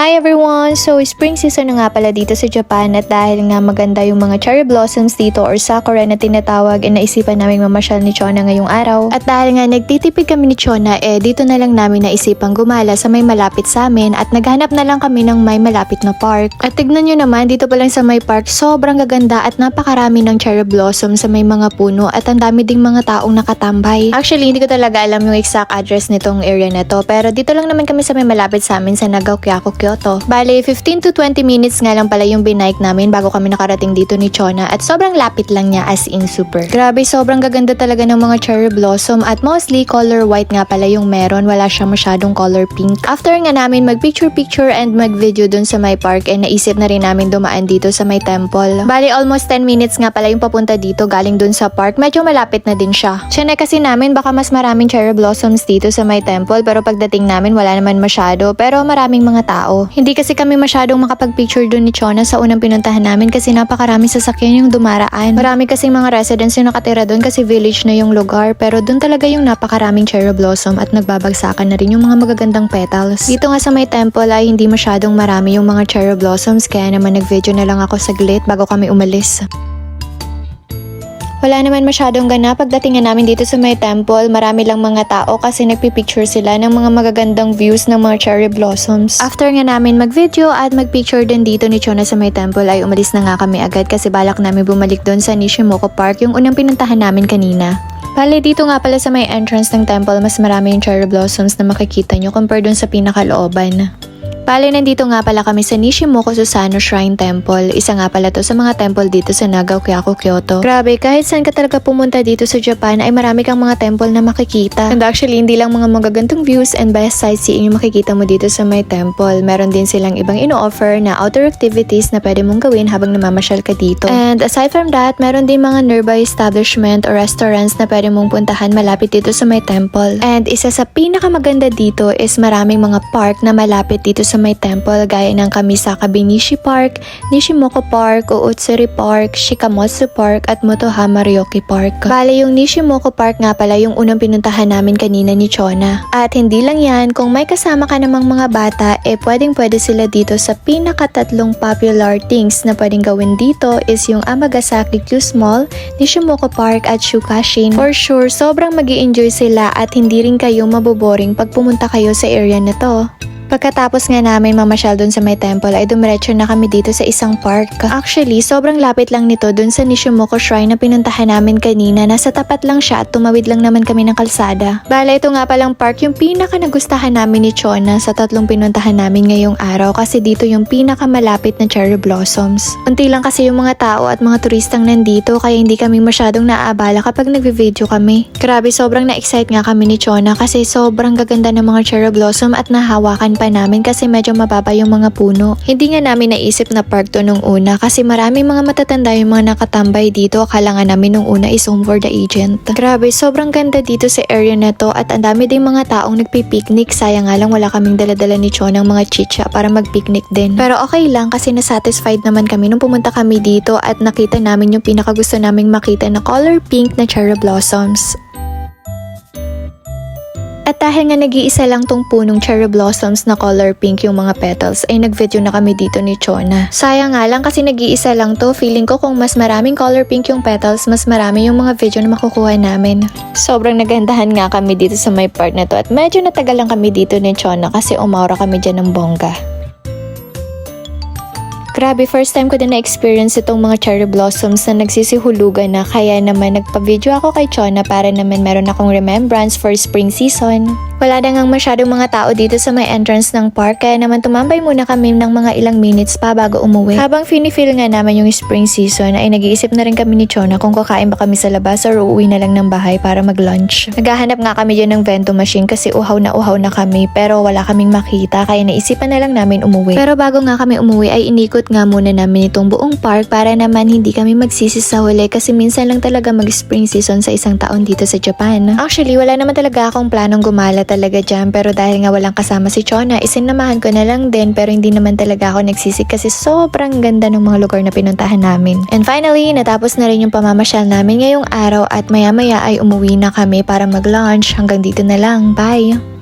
Hi everyone! So, spring season na nga pala dito sa Japan at dahil nga maganda yung mga cherry blossoms dito or sakura na tinatawag, naisipan namin mamasyal ni Chona ngayong araw. At dahil nga nagtitipid kami ni Chona, dito na lang namin naisipang gumala sa may malapit sa amin at naghanap na lang kami ng may malapit na park. At tignan nyo naman, dito pa lang sa may park, sobrang gaganda at napakarami ng cherry blossom sa may mga puno at ang dami ding mga taong nakatambay. Actually, hindi ko talaga alam yung exact address nitong area na to, pero dito lang naman kami sa may malapit sa amin sa Nagao, Kyoto. Bale, 15 to 20 minutes nga lang pala yung binike namin bago kami nakarating dito ni Chona at sobrang lapit lang niya, as in super. Grabe, sobrang gaganda talaga ng mga cherry blossom at mostly color white nga pala yung meron, wala siya masyadong color pink. After nga namin mag-picture and mag-video dun sa my park, naisip na rin namin dumaan dito sa may temple. Bale, almost 10 minutes nga pala yung papunta dito galing dun sa park, medyo malapit na din siya. Siya kasi namin baka mas maraming cherry blossoms dito sa my temple, pero pagdating namin wala naman masyado, pero maraming mga tao. Hindi kasi kami masyadong makapag-picture doon ni Chona sa unang pinuntahan namin kasi napakaraming sasakyan yung dumaraan. Marami kasing mga residents yung nakatira doon kasi village na yung lugar, pero doon talaga yung napakaraming cherry blossom at nagbabagsakan na rin yung mga magagandang petals. Dito nga sa may temple ay hindi masyadong marami yung mga cherry blossoms, kaya naman nag-video na lang ako saglit bago kami umalis. Wala naman masyadong ganap pagdating namin dito sa may temple, marami lang mga tao kasi nagpipicture sila ng mga magagandang views ng mga cherry blossoms. After nga namin mag-video at mag-picture din dito ni Chona sa may temple ay umalis na nga kami agad kasi balak namin bumalik doon sa Nishimoku Park, yung unang pinuntahan namin kanina. Bale, dito nga pala sa may entrance ng temple, mas marami yung cherry blossoms na makikita nyo compare doon sa pinakalooban. Bale, nandito nga pala kami sa Nishimoku Susano Shrine Temple. Isa nga pala to sa mga temple dito sa Nagao, Kyoto. Grabe, kahit saan ka talaga pumunta dito sa Japan ay marami kang mga temple na makikita. And actually, hindi lang mga magagandang views and best sightseeing yung makikita mo dito sa may temple. Meron din silang ibang ino-offer na outdoor activities na pwede mong gawin habang namamasyal ka dito. And aside from that, meron din mga nearby establishment or restaurants na pwede mong puntahan malapit dito sa may temple. And isa sa pinakamaganda dito is maraming mga park na malapit dito sa may temple gaya ng Kamisaka Benishi Park, Nishimoku Park, Uutsuri Park, Shikamatsu Park at Motohama Ryoki Park. Bale, yung Nishimoku Park nga pala yung unang pinuntahan namin kanina ni Chona. At hindi lang yan, kung may kasama ka namang mga bata, pwede sila dito sa pinakatatlong popular things na pwedeng gawin dito is yung Amagasaki Q Mall, Nishimoku Park at Shukashin. For sure, sobrang magi-enjoy sila at hindi rin kayo maboboring pag pumunta kayo sa area na to. Pagkatapos nga namin mamasyal dun sa may temple ay dumiretso na kami dito sa isang park. Actually, sobrang lapit lang nito dun sa Nishimoku Shrine na pinuntahan namin kanina. Nasa tapat lang siya at tumawid lang naman kami ng kalsada. Bale, ito nga palang park yung pinaka nagustahan namin ni Chona sa tatlong pinuntahan namin ngayong araw kasi dito yung pinaka malapit na cherry blossoms. Unti lang kasi yung mga tao at mga turistang nandito kaya hindi kami masyadong naaabala kapag nagvi-video kami. Grabe, sobrang na-excite nga kami ni Chona kasi sobrang gaganda ng mga cherry blossom at nahawakan pa namin kasi medyo mababa yung mga puno. Hindi nga namin naisip na park to nung una kasi maraming mga matatanda yung mga nakatambay dito. Akala nga namin nung una is home for the agent. Grabe, sobrang ganda dito sa area na to at ang dami ding mga taong nagpipiknik. Sayang nga lang wala kaming dala-dala ni Chona ng mga chicha para magpiknik din. Pero okay lang kasi nasatisfied naman kami nung pumunta kami dito at nakita namin yung pinakagusto naming makita na color pink na cherry blossoms. At dahil nga nag-iisa lang tong punong cherry blossoms na color pink yung mga petals, ay nag-video na kami dito ni Chona. Sayang nga lang kasi nag-iisa lang to. Feeling ko kung mas maraming color pink yung petals, mas marami yung mga video na makukuha namin. Sobrang nagandahan nga kami dito sa may part na to at medyo natagal lang kami dito ni Chona kasi umaura kami dyan ng bongga. Grabe, first time ko din na-experience itong mga cherry blossoms na nagsisihulugan na kaya naman nagpa-video ako kay Chona para naman meron akong remembrance for spring season. Wala na ngang masyadong mga tao dito sa may entrance ng park kaya naman tumambay muna kami ng mga ilang minutes pa bago umuwi. Habang feel nga naman yung spring season ay nag-iisip na rin kami ni Chona kung kakain ba kami sa labas or uuwi na lang ng bahay para mag-lunch. Naghahanap nga kami dyan ng vento machine kasi uhaw na kami pero wala kaming makita kaya naisipan na lang namin umuwi. Pero bago nga kami umuwi ay inikot nga muna namin itong buong park para naman hindi kami magsisi sa huli kasi minsan lang talaga mag-spring season sa isang taon dito sa Japan. Actually, wala naman talaga akong planong gumala talaga dyan pero dahil nga walang kasama si Chona, isinamahan ko na lang din pero hindi naman talaga ako nagsisi kasi sobrang ganda ng mga lugar na pinuntahan namin. And finally, natapos na rin yung pamamasyal namin ngayong araw at maya-maya ay umuwi na kami para mag-lunch. Hanggang dito na lang. Bye!